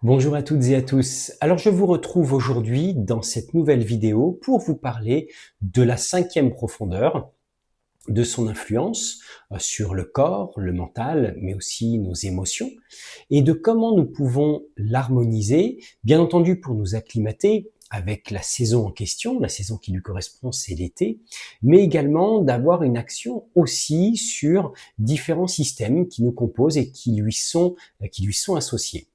Bonjour à toutes et à tous. Alors je vous retrouve aujourd'hui dans cette nouvelle vidéo pour vous parler de la cinquième profondeur, de son influence sur le corps, le mental, mais aussi nos émotions, et de comment nous pouvons l'harmoniser, bien entendu pour nous acclimater avec la saison en question, la saison qui lui correspond c'est l'été, mais également d'avoir une action aussi sur différents systèmes qui nous composent et qui lui sont associés.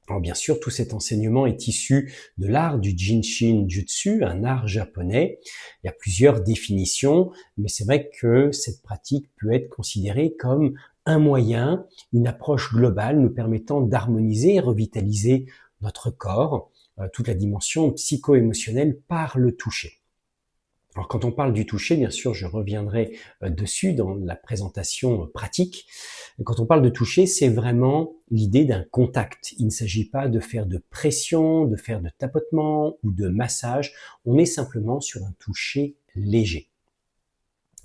Alors bien sûr, tout cet enseignement est issu de l'art du Jinshin Jutsu, un art japonais. Il y a plusieurs définitions, mais c'est vrai que cette pratique peut être considérée comme un moyen, une approche globale nous permettant d'harmoniser et revitaliser notre corps, toute la dimension psycho-émotionnelle par le toucher. Alors quand on parle du toucher, bien sûr, je reviendrai dessus dans la présentation pratique. Quand on parle de toucher, c'est vraiment l'idée d'un contact. Il ne s'agit pas de faire de pression, de faire de tapotement ou de massage. On est simplement sur un toucher léger.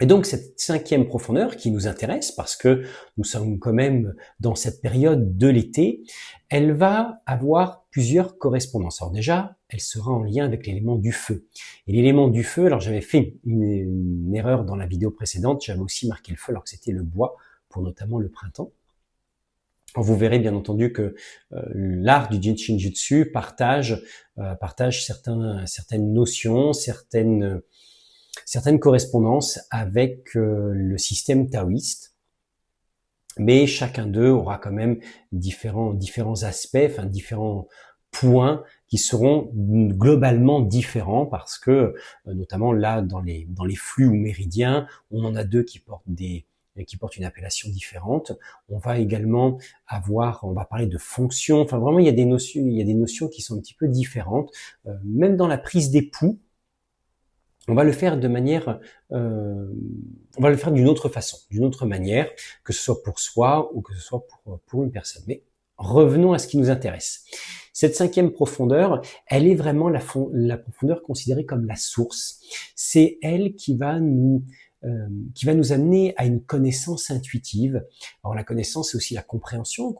Et donc cette cinquième profondeur qui nous intéresse, parce que nous sommes quand même dans cette période de l'été, elle va avoir plusieurs correspondances. Alors déjà, elle sera en lien avec l'élément du feu. Et l'élément du feu, alors j'avais fait une erreur dans la vidéo précédente, j'avais aussi marqué le feu alors que c'était le bois, pour notamment le printemps. Alors vous verrez bien entendu que l'art du Jinshin Jutsu partage certaines notions, certaines correspondances avec le système taoïste, mais chacun d'eux aura quand même différents aspects, enfin différents points qui seront globalement différents parce que notamment là dans les flux ou méridiens, on en a deux qui portent une appellation différente. On va également on va parler de fonctions. Enfin vraiment il y a des notions qui sont un petit peu différentes. Même dans la prise d'époux, on va le faire d'une autre façon, d'une autre manière, que ce soit pour soi ou que ce soit pour une personne. Mais revenons à ce qui nous intéresse. Cette cinquième profondeur, elle est vraiment la profondeur considérée comme la source. C'est elle qui va nous amener à une connaissance intuitive. Alors la connaissance, c'est aussi la compréhension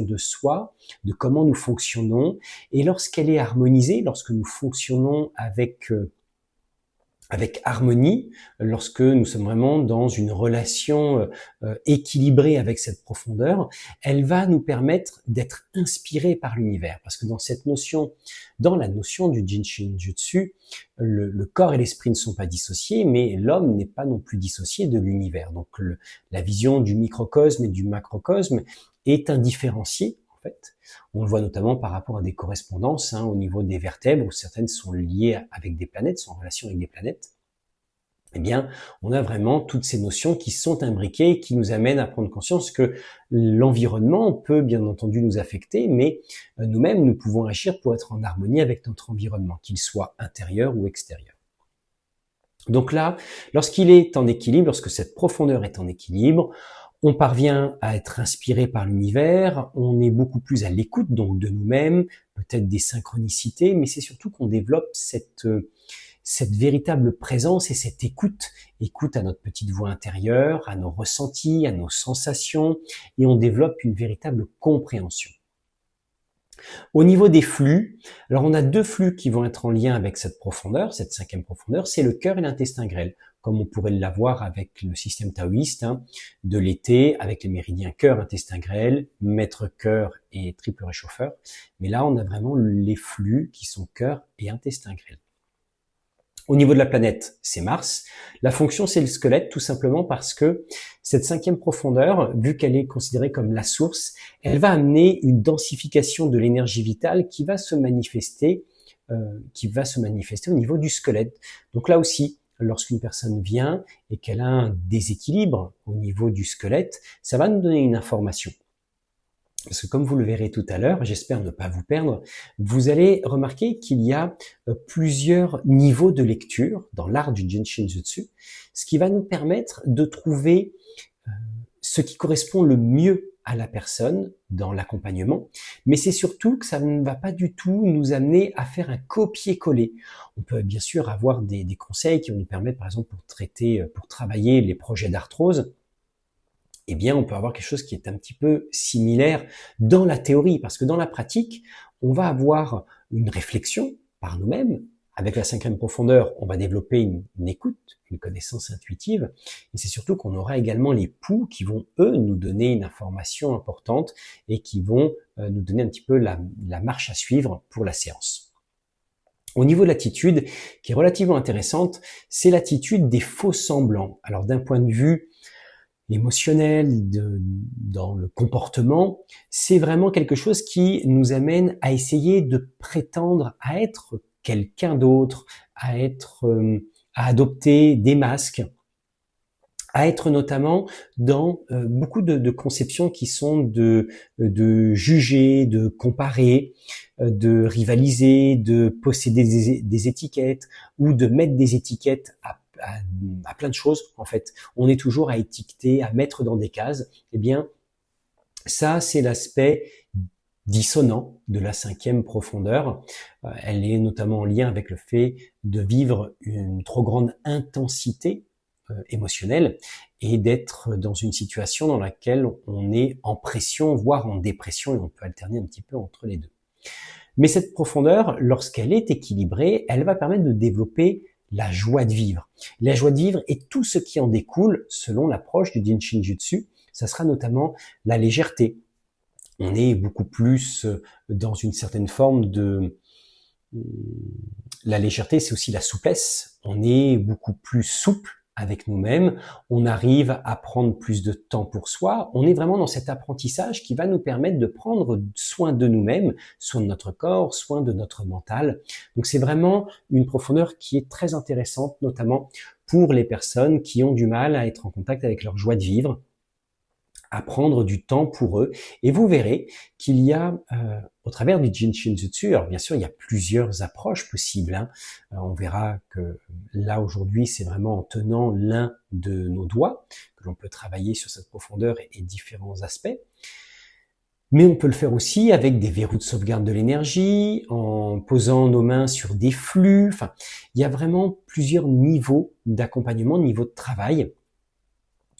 de soi, de comment nous fonctionnons. Et lorsqu'elle est harmonisée, lorsque nous fonctionnons avec harmonie, lorsque nous sommes vraiment dans une relation équilibrée avec cette profondeur, elle va nous permettre d'être inspirés par l'univers. Parce que dans la notion du Jinshin Jutsu, le corps et l'esprit ne sont pas dissociés, mais l'homme n'est pas non plus dissocié de l'univers. Donc la vision du microcosme et du macrocosme est indifférenciée. En fait, on le voit notamment par rapport à des correspondances au niveau des vertèbres, où certaines sont liées avec des planètes, sont en relation avec des planètes. Eh bien, on a vraiment toutes ces notions qui sont imbriquées, qui nous amènent à prendre conscience que l'environnement peut bien entendu nous affecter, mais nous-mêmes, nous pouvons agir pour être en harmonie avec notre environnement, qu'il soit intérieur ou extérieur. Donc là, lorsqu'il est en équilibre, lorsque cette profondeur est en équilibre, on parvient à être inspiré par l'univers, on est beaucoup plus à l'écoute donc de nous-mêmes, peut-être des synchronicités, mais c'est surtout qu'on développe cette véritable présence et cette écoute à notre petite voix intérieure, à nos ressentis, à nos sensations, et on développe une véritable compréhension. Au niveau des flux, alors on a deux flux qui vont être en lien avec cette profondeur, cette cinquième profondeur, c'est le cœur et l'intestin grêle, comme on pourrait l'avoir avec le système taoïste de l'été, avec les méridiens cœur, intestin grêle, maître cœur et triple réchauffeur. Mais là, on a vraiment les flux qui sont cœur et intestin grêle. Au niveau de la planète, c'est Mars. La fonction, c'est le squelette, tout simplement parce que cette cinquième profondeur, vu qu'elle est considérée comme la source, elle va amener une densification de l'énergie vitale qui va se manifester au niveau du squelette. Donc là aussi, lorsqu'une personne vient et qu'elle a un déséquilibre au niveau du squelette, ça va nous donner une information. Parce que comme vous le verrez tout à l'heure, j'espère ne pas vous perdre, vous allez remarquer qu'il y a plusieurs niveaux de lecture dans l'art du Jinshin Jutsu, ce qui va nous permettre de trouver ce qui correspond le mieux à la personne dans l'accompagnement, mais c'est surtout que ça ne va pas du tout nous amener à faire un copier-coller. On peut bien sûr avoir des conseils qui vont nous permettre, par exemple, pour travailler les projets d'arthrose, eh bien, on peut avoir quelque chose qui est un petit peu similaire dans la théorie, parce que dans la pratique, on va avoir une réflexion par nous-mêmes. Avec la 5e profondeur, on va développer une écoute, une connaissance intuitive, et c'est surtout qu'on aura également les poux qui vont, eux, nous donner une information importante et qui vont nous donner un petit peu la marche à suivre pour la séance. Au niveau de l'attitude, qui est relativement intéressante, c'est l'attitude des faux semblants. Alors d'un point de vue émotionnel, dans le comportement, c'est vraiment quelque chose qui nous amène à essayer de prétendre à être quelqu'un d'autre, à adopter des masques, à être notamment dans beaucoup de conceptions qui sont de juger, de comparer, de rivaliser, de posséder des étiquettes ou de mettre des étiquettes à plein de choses. En fait, on est toujours à étiqueter, à mettre dans des cases. Eh bien, ça, c'est l'aspect dissonant de la 5e profondeur. Elle est notamment en lien avec le fait de vivre une trop grande intensité émotionnelle et d'être dans une situation dans laquelle on est en pression, voire en dépression, et on peut alterner un petit peu entre les deux. Mais cette profondeur, lorsqu'elle est équilibrée, elle va permettre de développer la joie de vivre. La joie de vivre et tout ce qui en découle, selon l'approche du Jinshin Jutsu, ça sera notamment la légèreté. On est beaucoup plus dans une certaine forme de... La légèreté, c'est aussi la souplesse. On est beaucoup plus souple avec nous-mêmes. On arrive à prendre plus de temps pour soi. On est vraiment dans cet apprentissage qui va nous permettre de prendre soin de nous-mêmes, soin de notre corps, soin de notre mental. Donc c'est vraiment une profondeur qui est très intéressante, notamment pour les personnes qui ont du mal à être en contact avec leur joie de vivre, à prendre du temps pour eux. Et vous verrez qu'il y a, au travers du Jinshin Jutsu, alors bien sûr, il y a plusieurs approches possibles. Hein. On verra que là, aujourd'hui, c'est vraiment en tenant l'un de nos doigts que l'on peut travailler sur cette profondeur et différents aspects. Mais on peut le faire aussi avec des verrous de sauvegarde de l'énergie, en posant nos mains sur des flux. Enfin, il y a vraiment plusieurs niveaux d'accompagnement, niveaux de travail,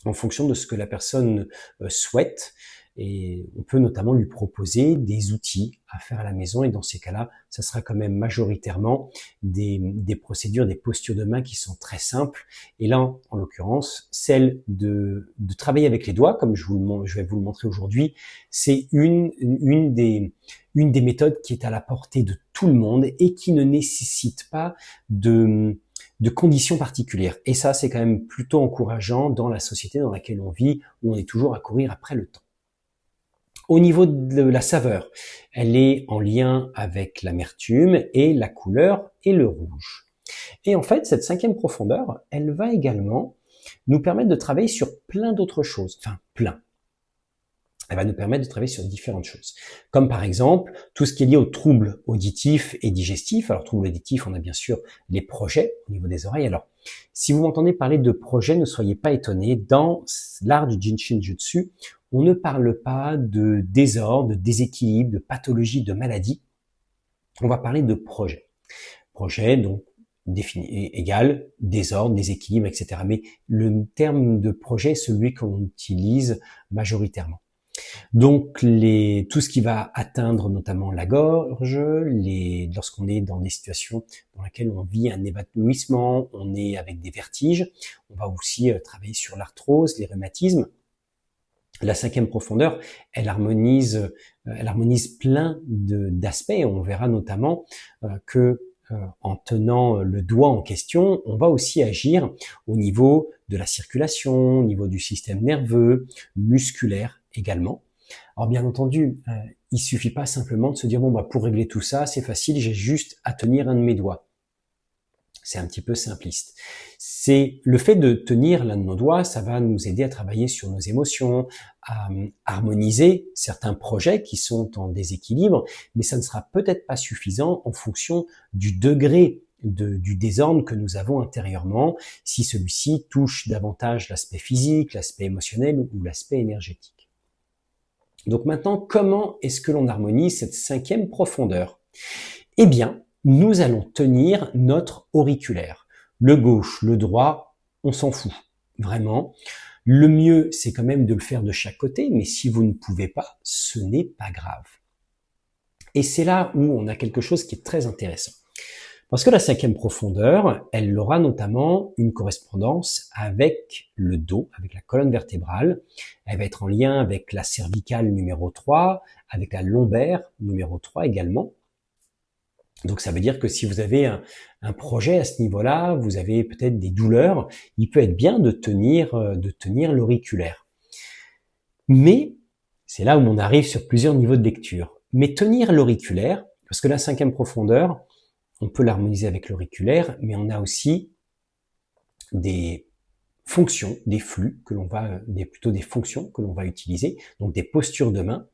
en fonction de ce que la personne souhaite. Et on peut notamment lui proposer des outils à faire à la maison. Et dans ces cas-là, ça sera quand même majoritairement des procédures, des postures de main qui sont très simples. Et là, en l'occurrence, celle de travailler avec les doigts, comme je vais vous le montrer aujourd'hui, c'est une des méthodes qui est à la portée de tout le monde et qui ne nécessite pas de conditions particulières. Et ça, c'est quand même plutôt encourageant dans la société dans laquelle on vit, où on est toujours à courir après le temps. Au niveau de la saveur, elle est en lien avec l'amertume et la couleur et le rouge. Et en fait, cette 5e profondeur, elle va également nous permettre de travailler sur plein d'autres choses. Enfin, plein. Elle va nous permettre de travailler sur différentes choses. Comme par exemple, tout ce qui est lié aux troubles auditifs et digestifs. Alors, troubles auditifs, on a bien sûr les projets au niveau des oreilles. Alors, si vous m'entendez parler de projets, ne soyez pas étonnés. Dans l'art du Jinshin Jutsu, on ne parle pas de désordre, de déséquilibre, de pathologie, de maladie. On va parler de projets. Projets, donc, défini égal désordre, déséquilibre, etc. Mais le terme de projet est celui qu'on utilise majoritairement. Donc tout ce qui va atteindre notamment la gorge, lorsqu'on est dans des situations dans lesquelles on vit un évanouissement, on est avec des vertiges, on va aussi travailler sur l'arthrose, les rhumatismes. La 5e profondeur, elle harmonise plein d'aspects. On verra notamment que en tenant le doigt en question, on va aussi agir au niveau de la circulation, au niveau du système nerveux, musculaire également. Alors bien entendu, il suffit pas simplement de se dire bon bah pour régler tout ça, c'est facile, j'ai juste à tenir un de mes doigts. C'est un petit peu simpliste. C'est le fait de tenir l'un de nos doigts, ça va nous aider à travailler sur nos émotions, à harmoniser certains projets qui sont en déséquilibre, mais ça ne sera peut-être pas suffisant en fonction du degré du désordre que nous avons intérieurement, si celui-ci touche davantage l'aspect physique, l'aspect émotionnel ou l'aspect énergétique. Donc maintenant, comment est-ce que l'on harmonise cette 5e profondeur? Eh bien, nous allons tenir notre auriculaire. Le gauche, le droit, on s'en fout, vraiment. Le mieux, c'est quand même de le faire de chaque côté, mais si vous ne pouvez pas, ce n'est pas grave. Et c'est là où on a quelque chose qui est très intéressant. Parce que la cinquième profondeur, elle aura notamment une correspondance avec le dos, avec la colonne vertébrale. Elle va être en lien avec la cervicale numéro 3, avec la lombaire numéro 3 également. Donc ça veut dire que si vous avez un projet à ce niveau-là, vous avez peut-être des douleurs, il peut être bien de tenir l'auriculaire. Mais c'est là où on arrive sur plusieurs niveaux de lecture. Mais tenir l'auriculaire, parce que la cinquième profondeur, on peut l'harmoniser avec l'auriculaire, mais on a aussi des fonctions, des flux que l'on va, plutôt des fonctions que l'on va utiliser, donc des postures de main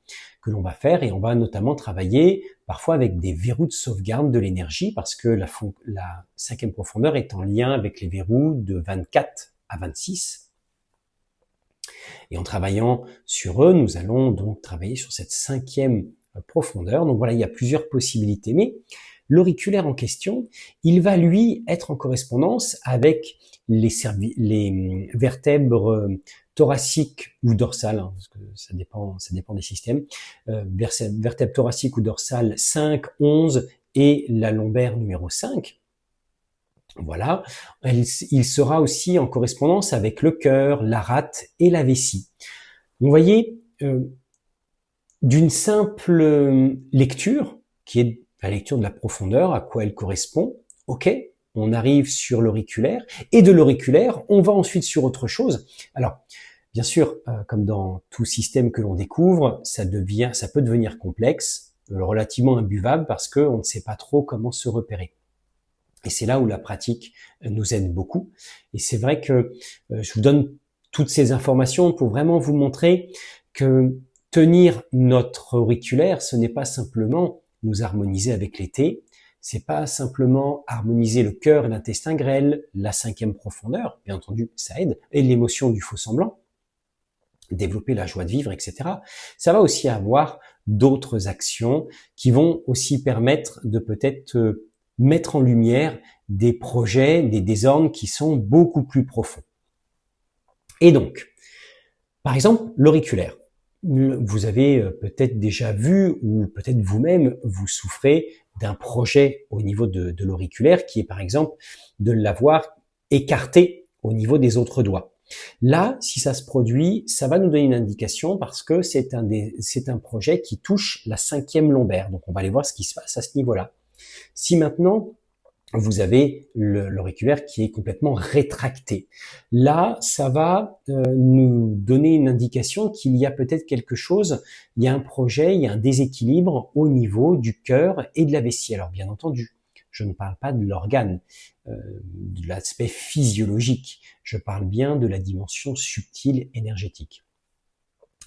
que l'on va faire, et on va notamment travailler parfois avec des verrous de sauvegarde de l'énergie, parce que la cinquième profondeur est en lien avec les verrous de 24 à 26. Et en travaillant sur eux, nous allons donc travailler sur cette cinquième profondeur. Donc voilà, il y a plusieurs possibilités, mais l'auriculaire en question, il va lui être en correspondance avec les vertèbres thoraciques ou dorsales, hein, parce que ça dépend des systèmes, vertèbres thoraciques ou dorsales 5, 11 et la lombaire numéro 5. Voilà, il sera aussi en correspondance avec le cœur, la rate et la vessie. Vous voyez, d'une simple lecture, qui est la lecture de la profondeur, à quoi elle correspond, ok, on arrive sur l'auriculaire, et de l'auriculaire, on va ensuite sur autre chose. Alors, bien sûr, comme dans tout système que l'on découvre, ça peut devenir complexe, relativement imbuvable, parce qu'on ne sait pas trop comment se repérer. Et c'est là où la pratique nous aide beaucoup. Et c'est vrai que je vous donne toutes ces informations pour vraiment vous montrer que tenir notre auriculaire, ce n'est pas simplement nous harmoniser avec l'été, c'est pas simplement harmoniser le cœur et l'intestin grêle, la cinquième profondeur, bien entendu, ça aide, et l'émotion du faux semblant, développer la joie de vivre, etc. Ça va aussi avoir d'autres actions qui vont aussi permettre de peut-être mettre en lumière des projets, des désordres qui sont beaucoup plus profonds. Et donc, par exemple, l'auriculaire. Vous avez peut-être déjà vu, ou peut-être vous-même, vous souffrez d'un projet au niveau de l'auriculaire qui est par exemple de l'avoir écarté au niveau des autres doigts. Là, si ça se produit, ça va nous donner une indication parce que c'est un projet qui touche la cinquième lombaire. Donc on va aller voir ce qui se passe à ce niveau-là. Si maintenant, vous avez l'auriculaire qui est complètement rétracté. Là, ça va nous donner une indication qu'il y a peut-être quelque chose, il y a un projet, il y a un déséquilibre au niveau du cœur et de la vessie. Alors bien entendu, je ne parle pas de l'organe, de l'aspect physiologique, je parle bien de la dimension subtile énergétique.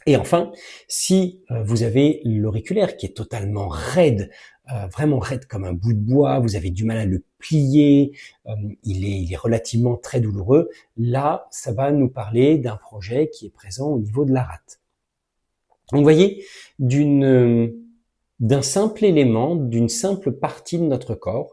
Et enfin, si vous avez l'auriculaire qui est totalement raide, vraiment raide comme un bout de bois, vous avez du mal à le plier, il est relativement très douloureux, là, ça va nous parler d'un projet qui est présent au niveau de la rate. Donc, vous voyez, d'un simple élément, d'une simple partie de notre corps,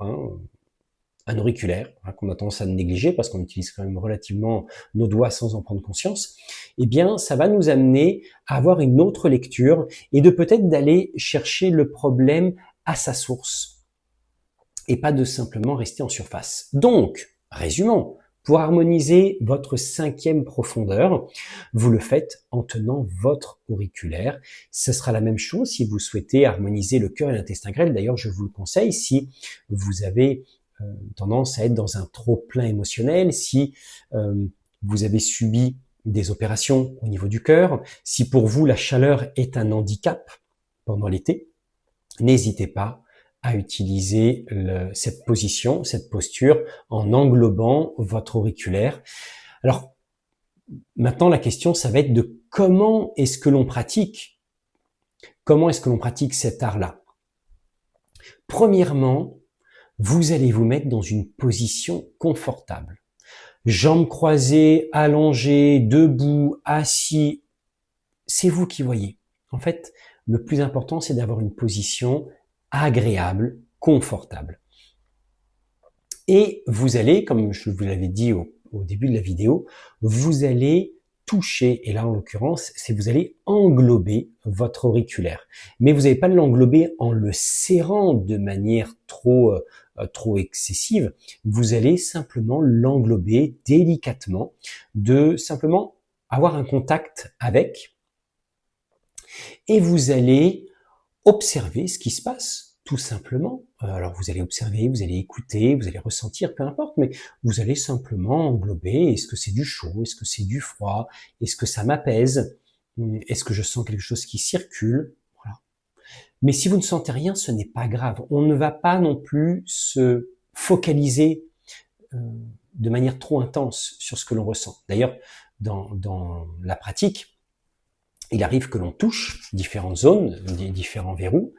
un auriculaire, qu'on a tendance à négliger parce qu'on utilise quand même relativement nos doigts sans en prendre conscience, eh bien, ça va nous amener à avoir une autre lecture et de peut-être d'aller chercher le problème à sa source et pas de simplement rester en surface. Donc, résumons, pour harmoniser votre cinquième profondeur, vous le faites en tenant votre auriculaire. Ce sera la même chose si vous souhaitez harmoniser le cœur et l'intestin grêle. D'ailleurs, je vous le conseille si vous avez tendance à être dans un trop-plein émotionnel, si vous avez subi des opérations au niveau du cœur, si pour vous la chaleur est un handicap pendant l'été, n'hésitez pas à utiliser cette position, cette posture en englobant votre auriculaire. Alors, maintenant la question, ça va être de comment est-ce que l'on pratique cet art-là. Premièrement, vous allez vous mettre dans une position confortable. Jambes croisées, allongées, debout, assis, c'est vous qui voyez. En fait, le plus important, c'est d'avoir une position agréable, confortable. Et vous allez, comme je vous l'avais dit au début de la vidéo, vous allez toucher, et là en l'occurrence, c'est vous allez englober votre auriculaire. Mais vous n'allez pas l'englober en le serrant de manière trop excessive. Vous allez simplement l'englober délicatement, de simplement avoir un contact avec, et vous allez observer ce qui se passe, tout simplement. Alors vous allez observer, vous allez écouter, vous allez ressentir, peu importe, mais vous allez simplement englober, est-ce que c'est du chaud, est-ce que c'est du froid, est-ce que ça m'apaise, est-ce que je sens quelque chose qui circule, voilà. Mais si vous ne sentez rien, ce n'est pas grave. On ne va pas non plus se focaliser de manière trop intense sur ce que l'on ressent. D'ailleurs, dans la pratique, il arrive que l'on touche différentes zones, différents verrous,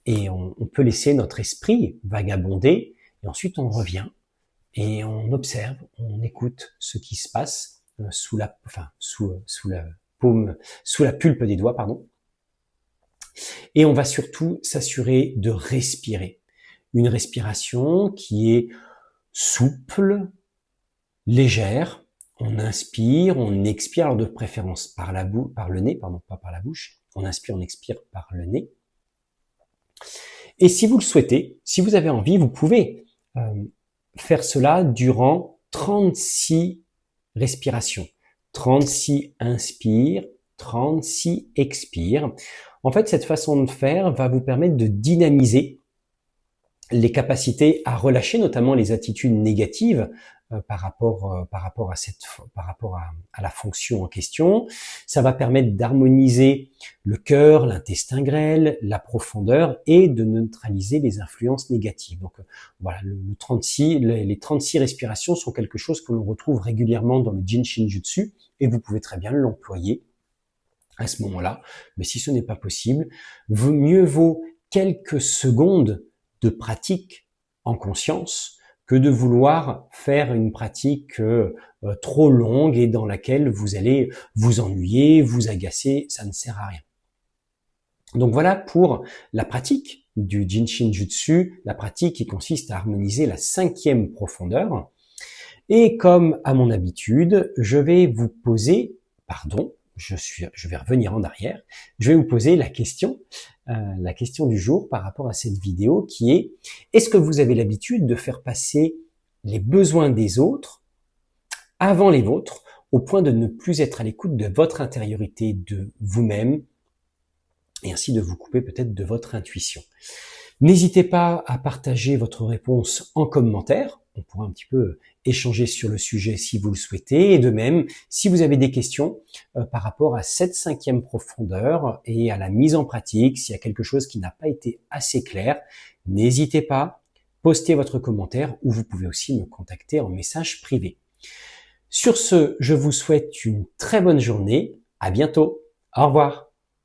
et on peut laisser notre esprit vagabonder, et ensuite on revient et on observe, on écoute ce qui se passe sous la pulpe des doigts, pardon. Et on va surtout s'assurer de respirer. Une respiration qui est souple, légère. On inspire, on expire, alors de préférence par le nez, pardon, pas par la bouche. On inspire, on expire par le nez. Et si vous le souhaitez, si vous avez envie, vous pouvez faire cela durant 36 respirations. 36 inspire, 36 expire. En fait, cette façon de faire va vous permettre de dynamiser les capacités à relâcher, notamment les attitudes négatives par rapport à la fonction en question. Ça va permettre d'harmoniser le cœur, l'intestin grêle, la profondeur et de neutraliser les influences négatives. Donc voilà, les 36 respirations sont quelque chose que l'on retrouve régulièrement dans le Jinshin Jutsu et vous pouvez très bien l'employer à ce moment-là. Mais si ce n'est pas possible, mieux vaut quelques secondes de pratique en conscience que de vouloir faire une pratique trop longue et dans laquelle vous allez vous ennuyer, vous agacer, ça ne sert à rien. Donc voilà pour la pratique du Jinshin Jutsu, la pratique qui consiste à harmoniser la 5e profondeur. Et comme à mon habitude, je vais vous poser, je vais revenir en arrière, je vais vous poser la question du jour par rapport à cette vidéo qui est: est-ce que vous avez l'habitude de faire passer les besoins des autres avant les vôtres, au point de ne plus être à l'écoute de votre intériorité, de vous-même, et ainsi de vous couper peut-être de votre intuition? N'hésitez pas à partager votre réponse en commentaire. On pourra un petit peu échanger sur le sujet si vous le souhaitez. Et de même, si vous avez des questions par rapport à cette 5e profondeur et à la mise en pratique, s'il y a quelque chose qui n'a pas été assez clair, n'hésitez pas, postez votre commentaire ou vous pouvez aussi me contacter en message privé. Sur ce, je vous souhaite une très bonne journée. À bientôt. Au revoir.